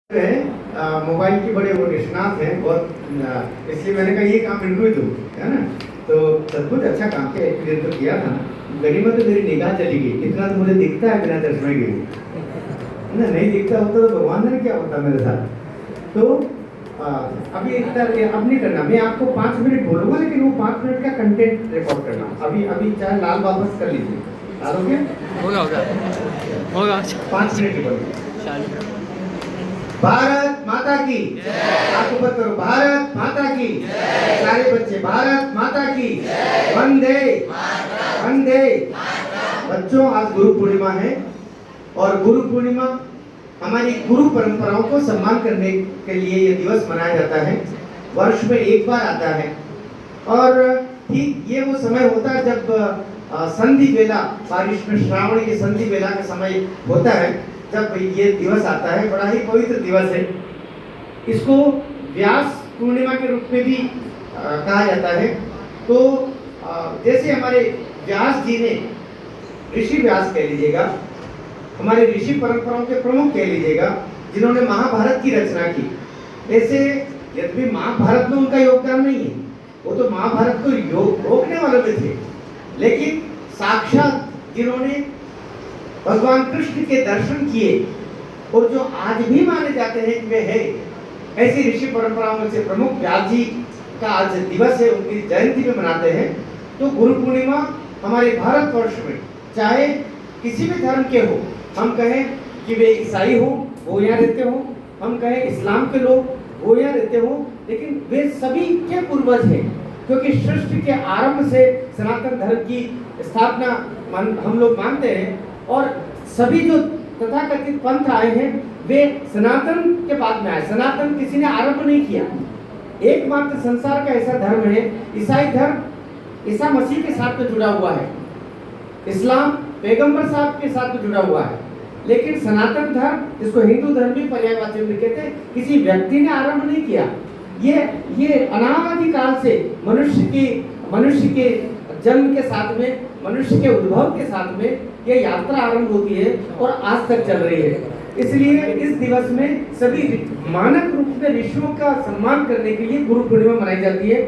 Mobile के बड़े वो निष्णात हैं बहुत, इसलिए मैंने कहा ये काम इनको ही दो, है ना। तो सचमुच अच्छा काम किया, एक दिन तो किया था ना। गनीमत तो मेरी निगाह चली गई, इतना तो मुझे दिखता है बिना चश्मे के, ना नहीं दिखता होता तो भगवान ने क्या होता मेरे साथ। तो अभी इतना अब नहीं करना, मैं आपको 5 मिनट बोलूँगा, लेकिन वो 5 मिनट का कंटेंट रिकॉर्ड करना। अभी अभी चाहे लाल वापस कर लीजिए, डालोगे होगा होगा होगा 5 मिनट की बोलिए। भारत माता की आप ऊपर करो, भारत माता की। सारे बच्चे भारत माता की। वंदे वंदे। बच्चों, आज गुरु पूर्णिमा है और गुरु पूर्णिमा हमारी गुरु परंपराओं को सम्मान करने के लिए ये दिवस मनाया जाता है। वर्ष में एक बार आता है और ठीक ये वो समय होता है जब संधि बेला, बारिश में श्रावण के संधि बेला का समय होता है, जब ये दिवस आता है। बड़ा ही पवित्र दिवस है। इसको व्यास पूर्णिमा के रूप में भी कहा जाता है। तो जैसे हमारे व्यास जी ने, ऋषि व्यास कह लीजिएगा, हमारे ऋषि परंपराओं के प्रमुख कह लीजिएगा, जिन्होंने महाभारत की रचना की, ऐसे यद्यपि महाभारत में उनका योगदान नहीं है, वो तो महाभारत को रोकने वालों में थे, लेकिन साक्षात जिन्होंने भगवान कृष्ण के दर्शन किए और जो आज भी माने जाते हैं कि वे है, ऐसी ऋषि परंपराओं में से प्रमुख व्यास जी का आज दिवस है, उनकी जयंती में मनाते हैं। तो गुरु पूर्णिमा हमारे भारतवर्ष में चाहे किसी भी धर्म के हो, हम कहें कि वे ईसाई हो वो यहाँ रहते हो, हम कहें इस्लाम के लोग वो यहाँ रहते हो, लेकिन वे सभी के पूर्वज हैं, क्योंकि सृष्टि के आरंभ से सनातन धर्म की स्थापना हम लोग मानते हैं। और सभी जो तथाकथित पंथ आए हैं वे सनातन के बाद में आए। सनातन किसी ने आरंभ नहीं किया। एकमात्र संसार का ऐसा धर्म है, ईसाई धर्म ईसा मसीह के साथ में जुड़ा हुआ है, इस्लाम पैगंबर साहब के साथ में जुड़ा हुआ है, लेकिन सनातन धर्म, जिसको हिंदू धर्म भी पर्यायवाची में कहते हैं, किसी व्यक्ति ने आरंभ नहीं किया। ये अनादि काल से मनुष्य के जन्म के साथ में, मनुष्य के उद्भव के साथ में ये यात्रा आरंभ होती है और आज तक चल रही है। इसलिए इस दिवस में सभी मानक रूप में ऋषियों का सम्मान करने के लिए गुरु पूर्णिमा मनाई जाती है।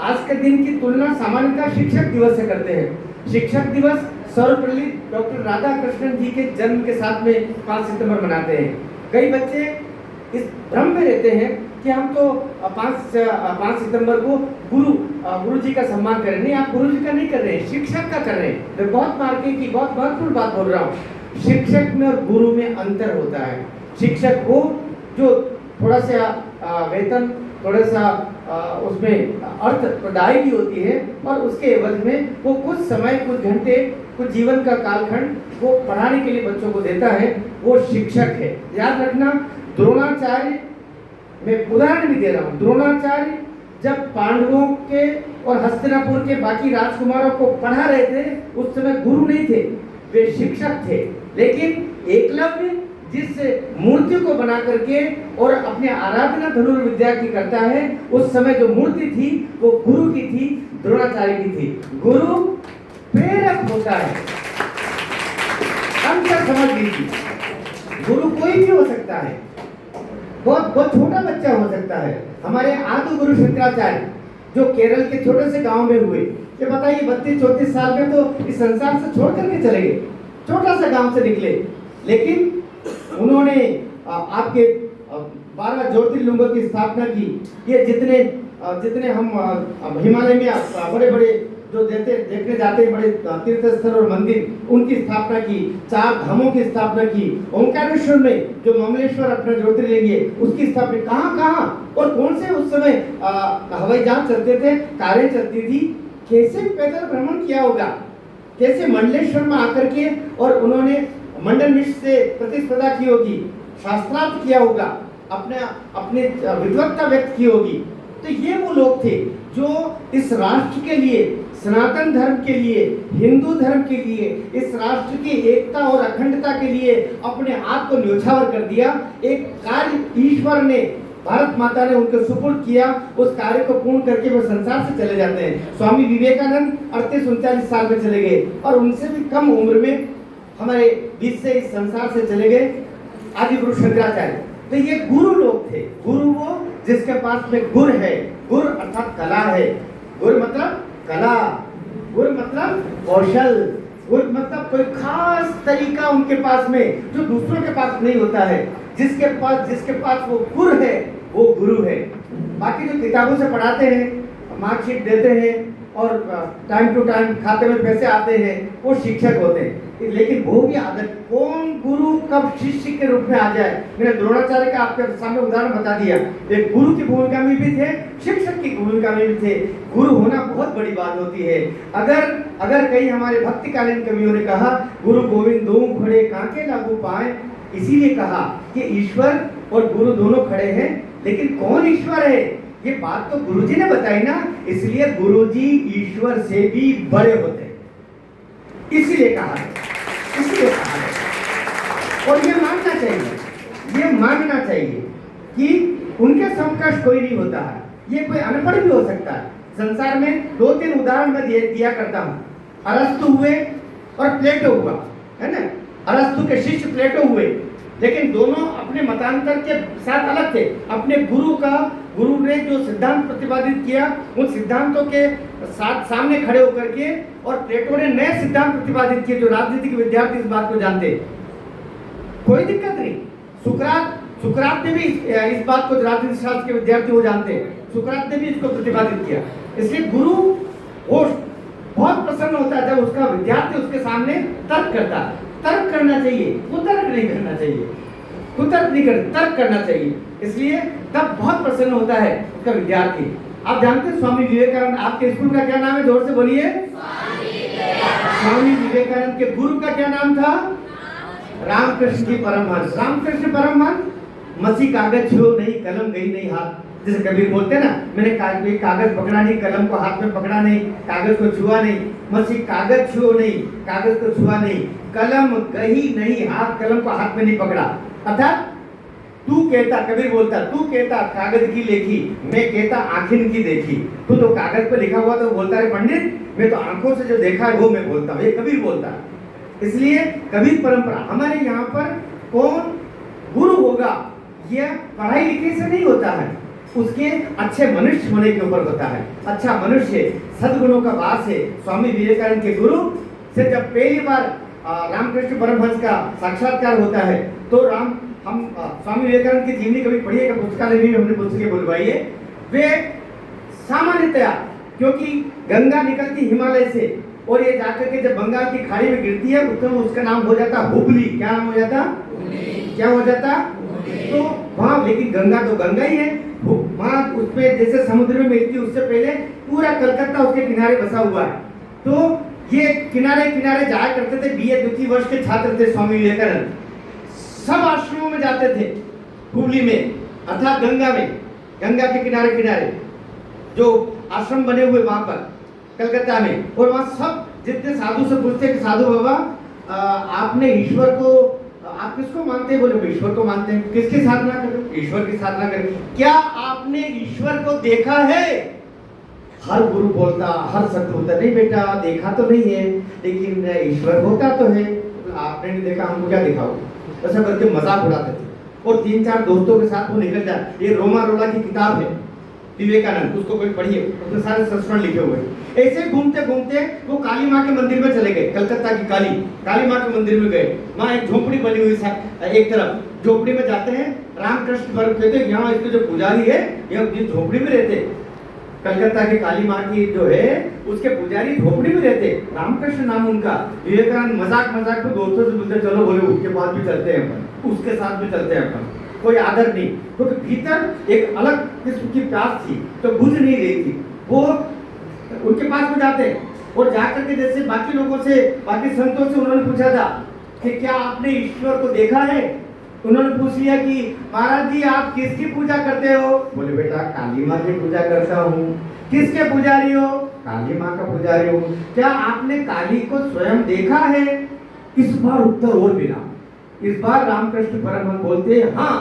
आज के दिन की तुलना सामान्यतः शिक्षक दिवस से करते हैं। शिक्षक दिवस सर्वपल्ली डॉक्टर राधाकृष्णन जी के जन्म के साथ में 5 सितंबर मनाते हैं। कई बच्चे इस भ्रम में रहते हैं कि हम तो 5 सितंबर को गुरु जी का सम्मान करें। नहीं, आप गुरु जी का नहीं कर रहे हैं, शिक्षक का कर रहे हैं। मैं बहुत मार्केट की बहुत महत्वपूर्ण बात बोल रहा हूँ। शिक्षक में और गुरु में अंतर होता है। शिक्षक वो जो थोड़ा सा वेतन, थोड़ा सा उसमें अर्थ प्रदाय भी होती है, और उसके एवज में वो कुछ समय, कुछ घंटे, कुछ जीवन का कालखंड वो पढ़ाने के लिए बच्चों को देता है, वो शिक्षक है। याद रखना, द्रोणाचार्य, मैं उदाहरण भी दे रहा हूँ, द्रोणाचार्य जब पांडवों के और हस्तिनापुर के बाकी राजकुमारों को पढ़ा रहे थे, उस समय गुरु नहीं थे, वे शिक्षक थे। लेकिन एकलव्य जिस मूर्ति को बना करके और अपने आराधना धनुर्विद्या की करता है, उस समय जो मूर्ति थी वो गुरु की थी, द्रोणाचार्य की थी। गुरु प्रेरक होता है, अंतर समझ लीजिए। गुरु कोई भी हो सकता है, बहुत छोटा बच्चा हो सकता है। हमारे आदि गुरु शंकराचार्य जो केरल के छोटे से गांव में हुए, ये बताइए 32-34 साल में तो इस संसार से छोड़ करके चले गए, छोटा सा गांव से निकले, लेकिन उन्होंने आपके 12 ज्योतिर्लिंगों की स्थापना की। ये जितने हम हिमालय में बड़े बड़े जो देखने जाते हैं बड़े तीर्थ स्थल और मंदिर, उनकी स्थापना की। 4 धामों की स्थापना की। ओंकारेश्वर में जो ममलेश्वर अपना ज्योतिर्लिंग है, उसकी स्थापना कहाँ और कौन से उस समय हवाई जहाज चलते थे, कारें चलती थी, कैसे पैदल भ्रमण किया होगा, कैसे मंडलेश्वर में आकर के और उन्होंने मंडन मिश्र से प्रतिस्पर्धा की होगी, शास्त्रार्थ किया होगा, अपने विद्वत्ता व्यक्त की होगी। तो ये वो लोग थे जो इस राष्ट्र के लिए, सनातन धर्म के लिए, हिंदू धर्म के लिए, इस राष्ट्र की एकता और अखंडता के लिए अपने आप को न्योछावर कर दिया। एक कार्य ईश्वर ने, भारत माता ने उनको सुपुर्द किया, उस कार्य को पूर्ण करके वो संसार से चले जाते हैं। स्वामी विवेकानंद 38-39 साल में चले गए और उनसे भी कम उम्र में हमारे बीच से इस संसार से चले गए आदि गुरु शंकराचार्य। तो ये गुरु लोग थे। गुरु वो जिसके पास में गुर है, गुर अर्थात कला है। गुर मतलब कला, गुर मतलब कौशल, गुर मतलब कोई खास तरीका उनके पास में जो दूसरों के पास नहीं होता है। जिसके पास वो गुर है वो गुरु है। बाकी जो किताबों से पढ़ाते हैं, मार्कशीट देते हैं और टाइम टू टाइम खाते में पैसे आते हैं, वो शिक्षक होते हैं। लेकिन वो भी आदत, कौन गुरु कब शिष्य के रूप में आ जाए। मैंने द्रोणाचार्य का आपके सामने उदाहरण बता दिया। एक गुरु की भूमिका में भी थे, शिक्षक की भूमिका में भी थे। गुरु होना बहुत बड़ी बात होती है। अगर कहीं हमारे भक्तिकालीन कवियों ने कहा गुरु गोविंद दो खड़े कांके लागू पाए, इसीलिए कहा कि ईश्वर और गुरु दोनों खड़े हैं, लेकिन कौन ईश्वर है ये बात तो गुरुजी ने बताई ना। इसलिए गुरुजी ईश्वर से भी बड़े होते हैं, इसीलिए कहा है, इसीलिए कहा है। और ये मानना चाहिए कि उनके समकक्ष कोई नहीं होता है। ये कोई अनपढ़ भी हो सकता है। संसार में 2-3 उदाहरण मैं दिया करता हूँ। अरस्तु हुए और प्लेटो हुआ, है ना। अरस्तु के शिष्य प्लेटो हुए, लेकिन दोनों अपने मतांतर के साथ अलग थे। अपने गुरु ने जो सिद्धांत प्रतिपादित किया उन सिद्धांतों के साथ सामने खड़े होकर के, और प्लेटो ने नए सिद्धांत प्रतिपादित किए जो राजनीतिक विद्यार्थी इस बात को जानते। कोई दिक्कत नहीं। सुकरात ने भी इस बात को, राजनीतिक शास्त्र के विद्यार्थी वो जानते, सुकरात ने भी इसको प्रतिपादित किया। इसलिए गुरु वो बहुत प्रसन्न होता है जब उसका विद्यार्थी उसके सामने तर्क करता है। तर्क करना चाहिए, कुतर्क नहीं करना चाहिए, तर्क करना चाहिए। इसलिए तब बहुत प्रसन्न होता है उसका विद्यार्थी। आप जानते हैं स्वामी विवेकानंद, आपके स्कूल का क्या नाम है? जोर से बोलिए। स्वामी विवेकानंद के गुरु का क्या नाम था? रामकृष्ण जी परमहंस। रामकृष्ण परमहंस मसी कागज छुओ नहीं, कलम गई नहीं हाथ। जैसे कबीर बोलते हैं ना, मैंने कागज पकड़ा नहीं, कलम को हाथ में पकड़ा नहीं, कागज को छुआ नहीं। मसी कागज छुओ नहीं, कागज को छुआ नहीं, कलम गई नहीं हाथ, कलम को हाथ में नहीं पकड़ा। अर्थात तू कहता, कबीर बोलता, तू कहता कागज की लेखी, मैं कहता आखिन की देखी। तू तो कागज पे लिखा हुआ तो बोलता है पंडित, मैं तो आंखों से जो देखा है वो मैं बोलता हूँ। ये कबीर बोलता है। इसलिए कबीर परंपरा हमारे यहाँ पर कौन गुरु होगा यह पढ़ाई लिखाई से नहीं होता है, उसके अच्छे मनुष्य होने के ऊपर होता है। अच्छा मनुष्य, सद्गुणों का वास है। स्वामी विवेकानंद के गुरु से जब पहली बार रामकृष्ण परमहंस का साक्षात्कार होता है तो हम स्वामी विवेकानंद की जीवनी कभी पढ़िएगा, पुस्तकालय में हमने पुस्तकें बुलवाई है। वे सामान्यतया, क्योंकि गंगा निकलती हिमालय से और ये जाकर के जब बंगाल की खाड़ी में गिरती है तो उसका नाम हो जाता हुबली। क्या नाम हो जाता? क्या हो जाता? तो वहाँ, लेकिन गंगा तो गंगा ही है वहाँ, उसमें जैसे समुद्र में मिलती उससे पहले पूरा कलकत्ता उसके किनारे बसा हुआ है। तो ये किनारे किनारे जाया करते थे। बीए द्वितीय वर्ष के छात्र थे स्वामी विवेकानंद। सब आश्रमों में जाते थे हुबली में, अर्थात गंगा में, गंगा के किनारे किनारे जो आश्रम बने हुए वहां पर कलकत्ता में। और वहां सब जितने साधु से पूछते कि साधु बाबा आपने ईश्वर को, आप किसको मानते हैं? बोले ईश्वर को मानते हैं। किसकी साधना करें? ईश्वर की साधना करें। क्या आपने ईश्वर को देखा है? हर गुरु बोलता, हर संत बोलता, नहीं बेटा देखा तो नहीं है, लेकिन ईश्वर होता तो है। आपने नहीं देखा, हमको क्या दिखाओ? ऐसा करके मजाक उड़ाते थे। और 3-4 दोस्तों के साथ वो निकल जाए। ये रोमा रोला की किताब है विवेकानंद, उसको कोई पढ़िए, उसमें सारे संस्मरण लिखे हुए हैं। ऐसे घूमते घूमते वो काली माँ के मंदिर में चले गए। कलकत्ता की काली माँ के मंदिर में गए। वहाँ एक झोपड़ी बनी हुई एक तरफ, झोपड़ी में जाते हैं। रामकृष्ण परमहंस कहते हैं यहाँ इसके जो पुजारी है यह जिस झोपड़ी में रहते, कलकत्ता की काली माँ की जो है उसके पुजारी झोपड़ी में रहते। रामकृष्ण नाम उनका। विवेकानंद मजाक में दोस्तों से बोलते चलो बोले उसके बाद भी चलते हैं अपन, उसके साथ भी चलते हैं अपन। कोई आदर नहीं, क्योंकि तो भीतर एक अलग किस्म की प्यास थी तो बुझ नहीं रही थी। वो उनके पास में जाते और जाकर के जैसे बाकी लोगों से, बाकी संतों से उन्होंने पूछा था कि क्या आपने ईश्वर को देखा है? उन्होंने पूछ लिया कि महाराज जी आप किसकी पूजा करते हो? बोले बेटा काली माँ की पूजा करता हूँ। किसके पुजारी हो? काली माँ का पुजारी हूँ। क्या आपने काली को स्वयं देखा है? इस बार उत्तर और मिला। इस बार रामकृष्ण परमहंस बोलते हैं हाँ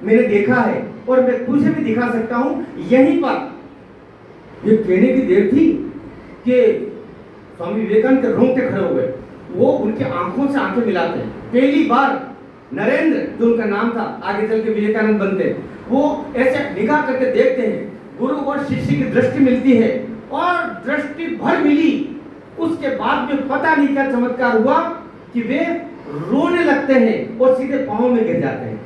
मैंने देखा है और मैं तुझे भी दिखा सकता हूँ। यहीं पर ये कहने की देर थी कि स्वामी विवेकानंद के रोंगटे खड़े हो गए। वो उनके आंखों से आंखें मिलाते हैं। पहली बार नरेंद्र जो उनका नाम था, आगे चल के विवेकानंद बनते, वो ऐसे निगाह करके देखते हैं, गुरु और शिष्य की दृष्टि मिलती है और दृष्टि भर मिली। उसके बाद में पता नहीं क्या चमत्कार हुआ कि वे रोने लगते हैं और सीधे पांव में गिर जाते हैं।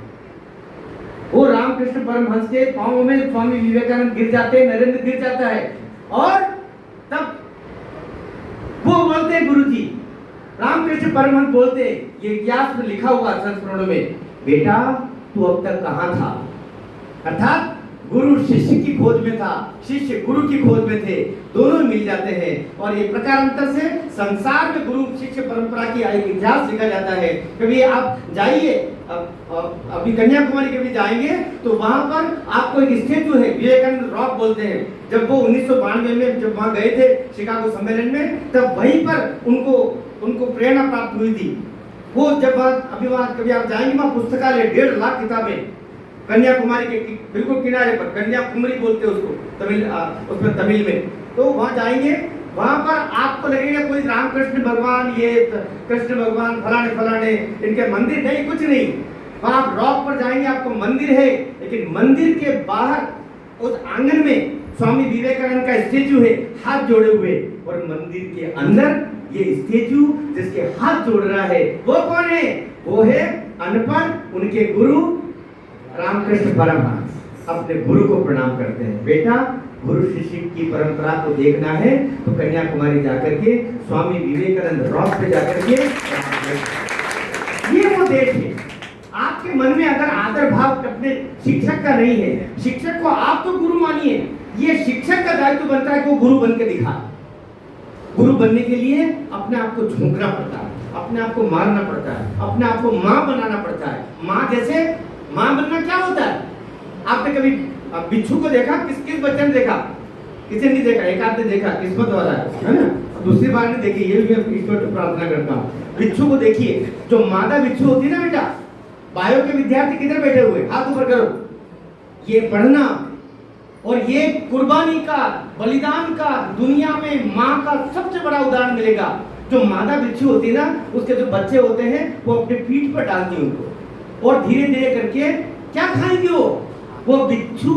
वो रामकृष्ण परमहंस के पांव में स्वामी विवेकानंद गिर जाते हैं, नरेंद्र गिर जाता है और तब वो बोलते हैं, गुरुजी, रामकृष्ण परमहंस बोलते हैं, ये इतिहास में लिखा हुआ संस्मरणों में, बेटा तू अब तक कहां था? अर्थात गुरु शिष्य की खोज में था, शिष्य गुरु की खोज में थे, दोनों मिल जाते हैं और ये प्रकारांतर से संसार में गुरु शिष्य परंपरा की एक इतिहास लिखा जाता है। कभी आप जाइए, अभी कन्याकुमारी कभी जाएंगे तो वहां पर आपको एक स्टेचू है, विवेकानंद रॉक बोलते हैं। जब वो 1992 में जब वहां गए थे शिकागो सम्मेलन में, तब वहीं पर उनको प्रेरणा प्राप्त हुई थी। वो जब अभी वहां कभी आप जाएंगे, वहां पुस्तकालय 1.5 लाख किताबें, कन्याकुमारी के बिल्कुल किनारे पर, कन्याकुमारी बोलते हैं उसको तमिल, उसमें तमिल में। तो वहां जाएंगे, वहां पर आपको लगेगा कोई रामकृष्ण भगवान, ये कृष्ण भगवान फलाने फलाने इनके मंदिर नहीं, कुछ नहीं। वहां आप रॉक पर जाएंगे, आपको मंदिर है, लेकिन मंदिर के बाहर उस आंगन में स्वामी विवेकानंद का स्टेचू है, हाथ जोड़े हुए, और मंदिर के अंदर ये स्टेचू जिसके हाथ जोड़ रहा है वो कौन है? वो है अनपढ़, उनके गुरु रामकृष्ण परमहंस अपने गुरु को प्रणाम करते हैं। बेटा गुरु शिष्य की परंपरा को देखना है तो कन्याकुमारी जाकर के स्वामी विवेकानंद रॉक पे जाकर के, ये वो देश है। आपके मन में अगर आदर भाव अपने शिक्षक का नहीं है, शिक्षक को आप तो गुरु मानिए, ये शिक्षक का दायित्व बनता है कि वो गुरु बन के दिखा। गुरु बनने के लिए अपने आप को झोंकना पड़ता है, अपने आप को मारना पड़ता है, अपने आप को माँ बनाना पड़ता है। माँ जैसे माँ बनना क्या होता है? आपने कभी बिच्छू को देखा? किस बच्चे ने देखा? किसी नहीं देखा, एक आध ने देखा, किस्मत वाला है ना। दूसरी बार नहीं देखी, ये भी मैं ईश्वर से प्रार्थना करता हूँ। बिच्छू को देखिए, जो मादा बिच्छू होती है ना बेटा, बायो के विद्यार्थी किधर बैठे हुए, हाथ ऊपर करो। ये पढ़ना और ये कुर्बानी का, बलिदान का, दुनिया में माँ का सबसे बड़ा उदाहरण मिलेगा। जो मादा बिच्छू होती है ना, उसके जो बच्चे होते हैं वो अपने पीठ पर डालती है उनको, और धीरे धीरे करके क्या खाएंगे वो बिच्छू,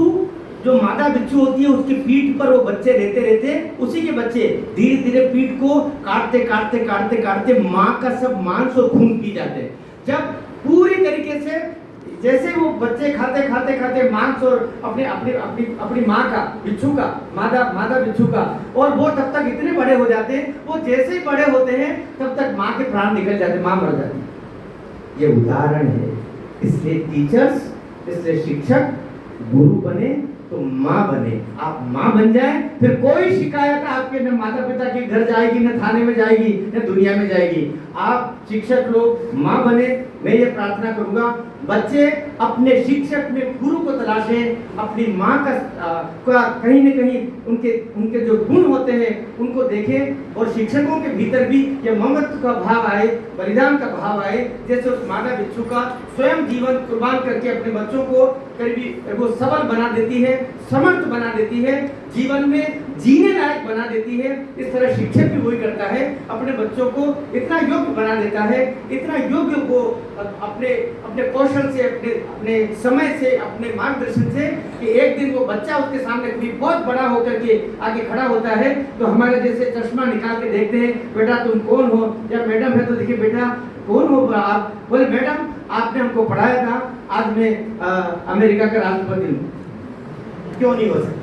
जो मादा बिच्छू होती है उसकी पीठ पर वो बच्चे रहते रहते, उसी के बच्चे धीरे धीरे पीठ को काटते काटते काटते काटते माँ का सब मांस और खून पी जाते हैं। जब पूरी तरीके से जैसे वो बच्चे खाते खाते खाते मांस और अपने अपनी अपनी अपनी माँ का, बिच्छू का, मादा बिच्छू का, और वो तब तक इतने बड़े हो जाते हैं, वो जैसे ही बड़े होते हैं तब तक माँ के प्राण निकल जाते, माँ मर जाती। ये उदाहरण है। इसलिए टीचर्स, इसलिए शिक्षक गुरु बने तो माँ बने। आप माँ बन जाए, फिर कोई शिकायत आपके न माता पिता के घर जाएगी, न थाने में जाएगी, न दुनिया में जाएगी। आप शिक्षक लोग माँ बने। मैं ये प्रार्थना करूंगा, बच्चे अपने शिक्षक में गुरु को तलाशें, अपनी माँ का कहीं न कहीं उनके जो गुण होते हैं उनको देखें, और शिक्षकों के भीतर भी ये ममत्व का भाव आए, बलिदान का भाव आए, जैसे उस मादा बिच्छू का स्वयं जीवन कुर्बान करके अपने बच्चों को करीबी वो सबल बना देती है, समर्थ बना देती है, जीवन में जीने लायक बना देती है। इस तरह शिक्षक भी वही करता है, अपने बच्चों को इतना योग्य बना देता है, इतना योग्य को अपने कौशल से, अपने समय से, अपने मार्गदर्शन से, कि एक दिन वो बच्चा उसके सामने कभी बहुत बड़ा होकर के आगे खड़ा होता है तो हमारे जैसे चश्मा निकाल के देखते हैं, बेटा तुम कौन हो, या मैडम है तो देखिए बेटा कौन हो आप? बोले मैडम आपने हमको पढ़ाया था, आज मैं अमेरिका का राष्ट्रपति हूँ। क्यों नहीं हो सकता?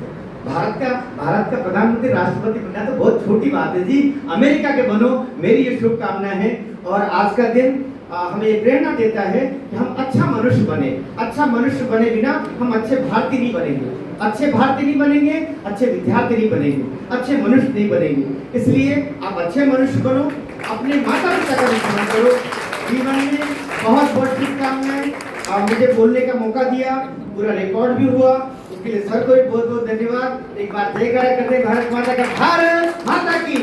भारत का प्रधानमंत्री राष्ट्रपति बनना तो बहुत छोटी बात है जी। अमेरिका के बनो, मेरी ये शुभकामना है। और आज का दिन हमें ये प्रेरणा देता है कि हम अच्छा मनुष्य बने। अच्छा मनुष्य बने बिना हम अच्छे भारतीय नहीं बनेंगे, अच्छे भारतीय नहीं बनेंगे, अच्छे विद्यार्थी नहीं बनेंगे, अच्छे मनुष्य नहीं बनेंगे। इसलिए आप अच्छे मनुष्य बनो, अपने माता पिता का भी सम्मान करो। जीवन में बहुत बहुत शुभकामनाएं। मुझे बोलने का मौका दिया, पूरा रिकॉर्ड भी हुआ, उसके लिए सर को भी बहुत बहुत धन्यवाद। एक बार जयकारा करते हैं भारत माता का। भारत माता की